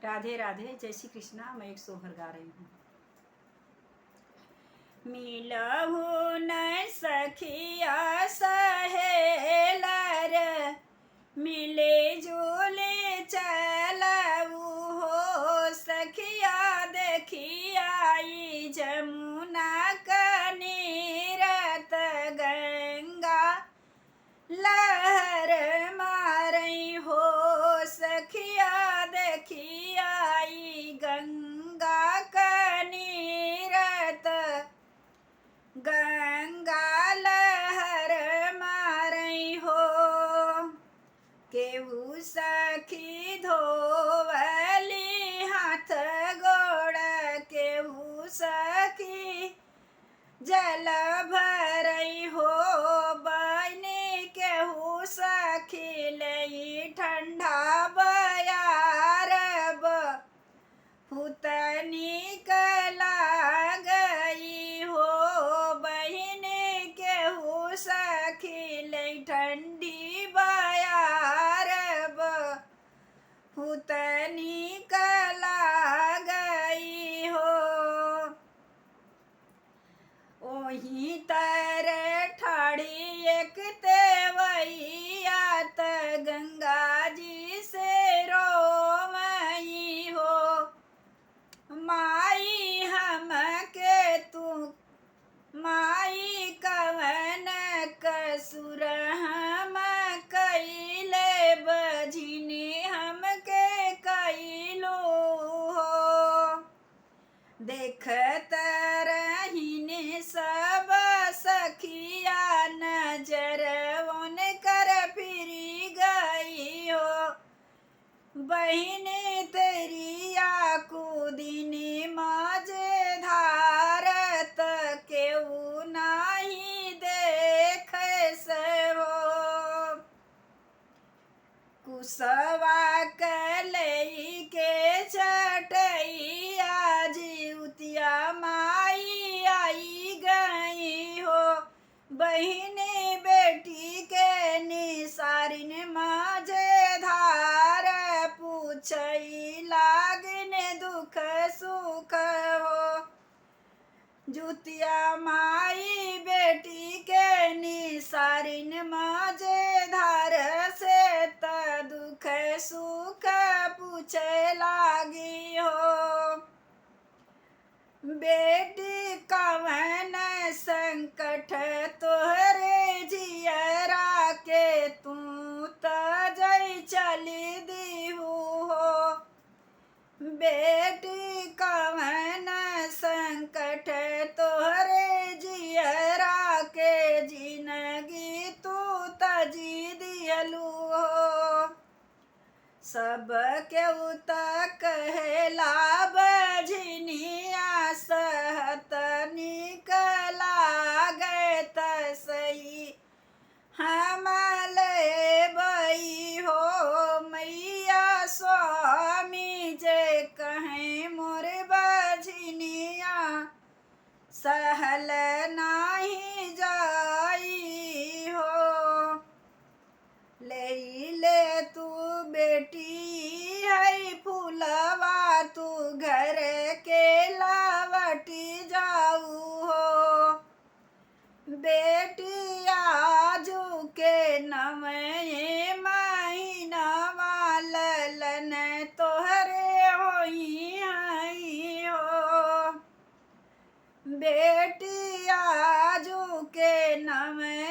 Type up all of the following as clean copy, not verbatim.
राधे राधे, जय श्री कृष्णा। मैं एक सोहर गा रही हूँ। मिलहु न सखिया सहेलर, मिले जुले चलऊ हो सखिया। देखियाई जमुना कनीरत, गंगा लहर मारई हो सखिया। देखियाई गंगा कनीरत, गंगा लहर मारई हो। केहू सखी धोवली हाथ गोड़, केहू सखी जल भरई हो बनी। केहू सखी लई ठंडा बयार, फुतनी कला गई हो बहिन। केहू सखी लई ठंडी बयार, फुतनी कला गई हो। ओही तर ठाड़ी एक तेवैया, गंगा जी से रोमई हो। माई हमके तू, माई कवन कसुर हम कइले, बझिनी हमके कइलो हो। देखत रहिने सब सखिया, नजर उनकर फिरी गई हो। बहिने तेरिया कुदिनी मजे धारत, केहू नाही देख हो। कुसवा कलई के चटैया, जीवतिया माई आई गई हो। बहिनी बेटी के निसारिन मजे धार, पूछई लागन दुख सुख हो। जुतिया माई बेटी के निसारिन मजे धार से, त दुख सुख पूछे लागी हो। बेटी कवन संकट तोहरे जियरा के, तू त जई चली दीहू हो। बेटी कवन संकट तोहरे जियरा के, जिनगी तू तजी दियलू हो। सब केहू त कहेला बझिनिया, सहत निक लागत सही हम लेबई हो। मैया स्वामी जे कहें मोर बझिनिया, सहल नाही जाई हो। ले तू बेटी है फूलवा, तू घर के लावटी जाऊ हो। बेटी आजू के नवे महीनावा, ललन तोहरे होई आई हो। बेटी आजू के नवे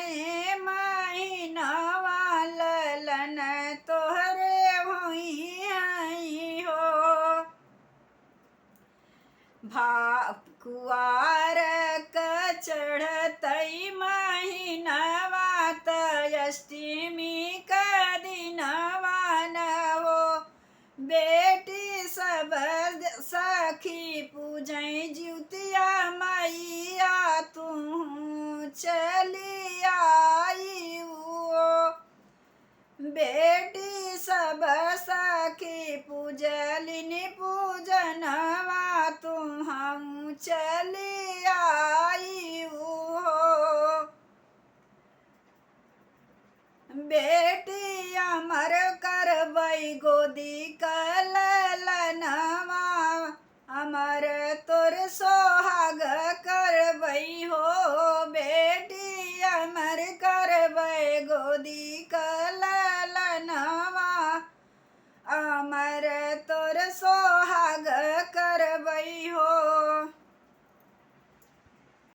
महीनावा, ललन तोहरे होई आई हो। कुवार क चढ़तई महीनावा, त अष्टमी क दिनवा न हो। बेटी सब सखी पूजई जिउतिया मैया, तू चली आई हो। बेटी सब सखी पूजलिनी पूजनवा, तू हम चली आई हो। बेटी अमर करबई गोदी कललन गोदी का